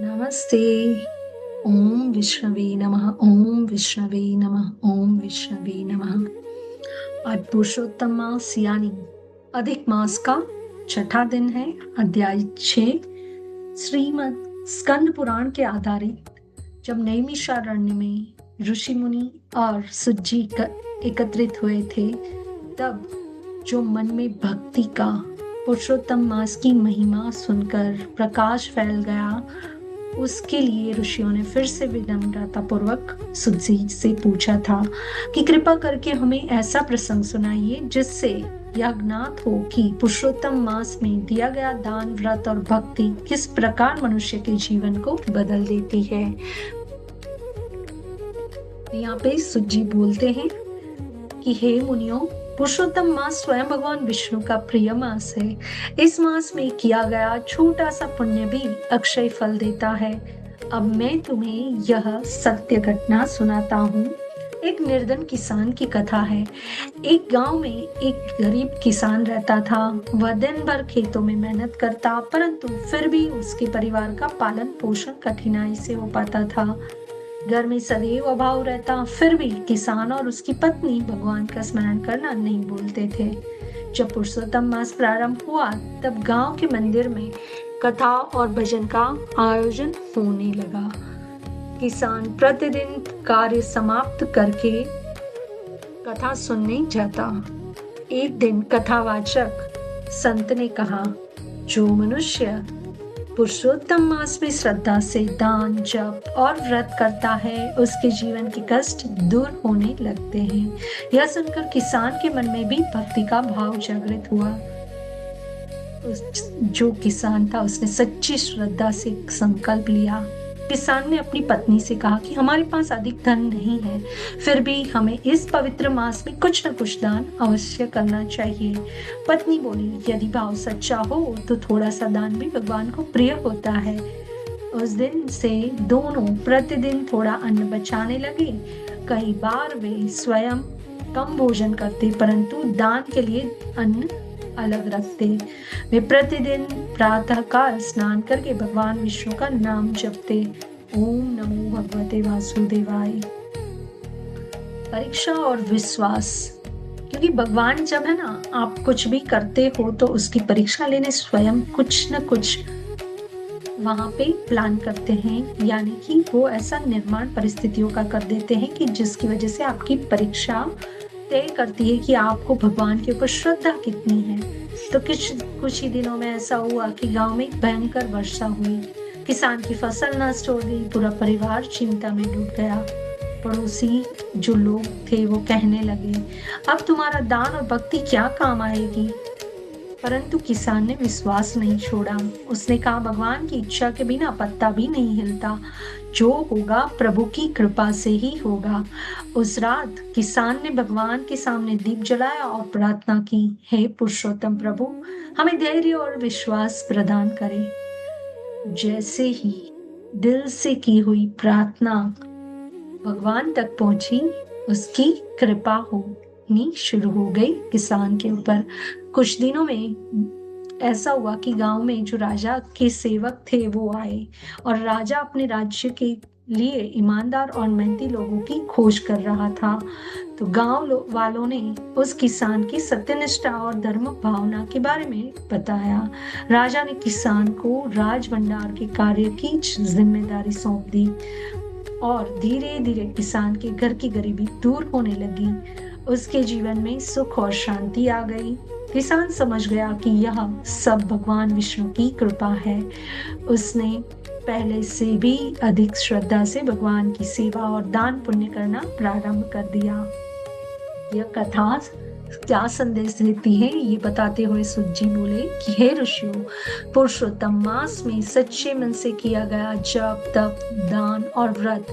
नमस्ते। ओम विष्णवे नमः। ओम विष्णवे नमः। ओम विष्णवे नमः। आज पुरुषोत्तम मास यानी अधिक मास का छठा दिन है। अध्याय 6 श्रीमद् स्कंद पुराण के आधारित जब नैमिषारण्य में ऋषि मुनि और सुज्जी एकत्रित हुए थे, तब जो मन में भक्ति का पुरुषोत्तम मास की महिमा सुनकर प्रकाश फैल गया, उसके लिए ऋषियों ने फिर से विनम्रता पूर्वक सुज्जी से पूछा था कि कृपा करके हमें ऐसा प्रसंग सुनाइए जिससे यह ज्ञात हो कि पुरुषोत्तम मास में दिया गया दान, व्रत और भक्ति किस प्रकार मनुष्य के जीवन को बदल देती है। यहाँ पे सुज्जी बोलते हैं कि हे मुनियों, पुरुषोत्तम मास स्वयं भगवान विष्णु का प्रिय मास है। इस मास में किया गया छोटा सा पुण्य भी अक्षय फल देता है। अब मैं तुम्हें यह सत्य घटना सुनाता हूँ। एक निर्धन किसान की कथा है। एक गांव में एक गरीब किसान रहता था। वह दिन भर खेतों में मेहनत करता, परंतु फिर भी उसके परिवार का पालन पोषण कठिनाई से हो पाता था। घर में सदैव अभाव रहता, फिर भी किसान और उसकी पत्नी भगवान का स्मरण करना नहीं भूलते थे। जब पुरुषोत्तम मास प्रारंभ हुआ, तब गांव के मंदिर में कथा और भजन का आयोजन होने लगा। किसान प्रतिदिन कार्य समाप्त करके कथा सुनने जाता। एक दिन कथावाचक संत ने कहा, जो मनुष्य पुरुषोत्तम मास में श्रद्धा से दान, जप और व्रत करता है, उसके जीवन के कष्ट दूर होने लगते हैं। यह सुनकर किसान के मन में भी भक्ति का भाव जागृत हुआ। जो किसान था, उसने सच्ची श्रद्धा से संकल्प लिया। किसान ने अपनी पत्नी से कहा कि हमारे पास अधिक धन नहीं है, फिर भी हमें इस पवित्र मास में कुछ न कुछ दान अवश्य करना चाहिए। पत्नी बोली, यदि भाव सच्चा हो तो थोड़ा सा दान भी भगवान को प्रिय होता है। उस दिन से दोनों प्रतिदिन थोड़ा अन्न बचाने लगे। कई बार वे स्वयं कम भोजन करते, परंतु दान के लिए अन्न अलग रखते। वे प्रतिदिन प्रातः काल स्नान करके भगवान विष्णु का नाम जपते। ओम नमो भगवते वासुदेवाय। परीक्षा और विश्वास, क्योंकि भगवान जब है ना, आप कुछ भी करते हो तो उसकी परीक्षा लेने स्वयं कुछ न कुछ वहां पे प्लान करते हैं, यानी कि वो ऐसा निर्माण परिस्थितियों का कर देते हैं कि जिसकी वजह से आपकी परीक्षा तय करती है कि आपको भगवान के ऊपर श्रद्धा कितनी है। तो कुछ ही दिनों में ऐसा हुआ कि गांव में एक भयंकर वर्षा हुई। किसान की फसल नष्ट हो गई, पूरा परिवार चिंता में डूब गया। पड़ोसी जो लोग थे वो कहने लगे, अब तुम्हारा दान और भक्ति क्या काम आएगी। परंतु किसान ने विश्वास नहीं छोड़ा। उसने कहा, भगवान की इच्छा के बिना पत्ता भी नहीं हिलता। जो होगा प्रभु की कृपा से ही होगा। उस रात किसान ने भगवान के सामने दीप जलाया और प्रार्थना की, हे पुरुषोत्तम प्रभु, हमें धैर्य और विश्वास प्रदान करें। जैसे ही दिल से की हुई प्रार्थना भगवान तक पहुंची, उसकी कृपा होनी शुरू हो गई किसान के ऊपर। कुछ दिनों में ऐसा हुआ कि गांव में जो राजा के सेवक थे वो आए, और राजा अपने राज्य के लिए ईमानदार और मेहनती लोगों की खोज कर रहा था। तो गांव वालों ने उस किसान की सत्यनिष्ठा और धर्म भावना के बारे में बताया। राजा ने किसान को राज भंडार के कार्य की जिम्मेदारी सौंप दी, और धीरे धीरे किसान के घर की गरीबी दूर होने लगी। उसके जीवन में सुख और शांति आ गई। किसान समझ गया कि यह सब भगवान विष्णु की कृपा है। उसने पहले से भी अधिक श्रद्धा से भगवान की सेवा और दान पुण्य करना प्रारंभ कर दिया। यह कथा क्या संदेश देती है, ये बताते हुए सुज्जी बोले कि हे ऋषियों, पुरुषोत्तम मास में सच्चे मन से किया गया जप, तप, दान और व्रत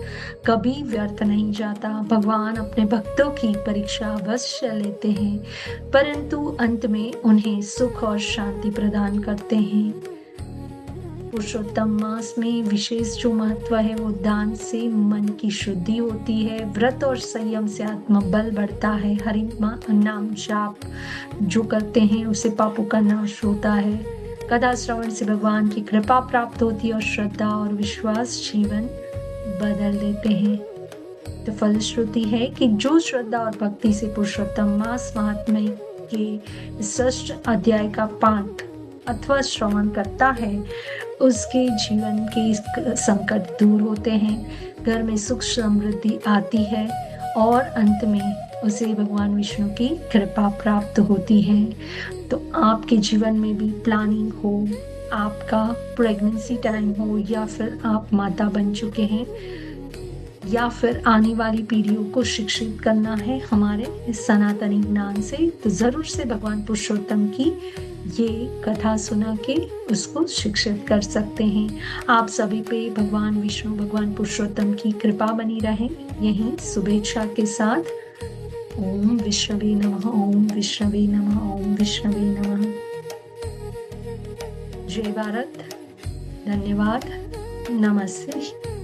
कभी व्यर्थ नहीं जाता। भगवान अपने भक्तों की परीक्षा अवश्य लेते हैं, परंतु अंत में उन्हें सुख और शांति प्रदान करते हैं। पुरुषोत्तम मास में विशेष जो महत्व है वो दान से मन की शुद्धि होती है, व्रत और संयम से आत्मबल बढ़ता है, हरि नाम जाप जो करते हैं उसे पापों का नाश होता है, कथा श्रवण से भगवान की कृपा प्राप्त होती है और श्रद्धा और विश्वास जीवन बदल देते हैं। तो फलश्रुति है कि जो श्रद्धा और भक्ति से पुरुषोत्तम मास महात्म्य के षष्ठ अध्याय का पाठ अथवा श्रवण करता है, उसके जीवन के संकट दूर होते हैं, घर में सुख समृद्धि आती है और अंत में उसे भगवान विष्णु की कृपा प्राप्त होती है। तो आपके जीवन में भी प्लानिंग हो, आपका प्रेगनेंसी टाइम हो, या फिर आप माता बन चुके हैं, या फिर आने वाली पीढ़ियों को शिक्षित करना है हमारे इस सनातनी ज्ञान से, तो जरूर से भगवान पुरुषोत्तम की ये कथा सुना के उसको शिक्षित कर सकते हैं। आप सभी पे भगवान विष्णु भगवान पुरुषोत्तम की कृपा बनी रहे, यही शुभेच्छा के साथ। ओम विष्णवे नमः, ओम विष्णवे नमः, ओम विष्णवे नमः। जय भारत, धन्यवाद, नमस्ते।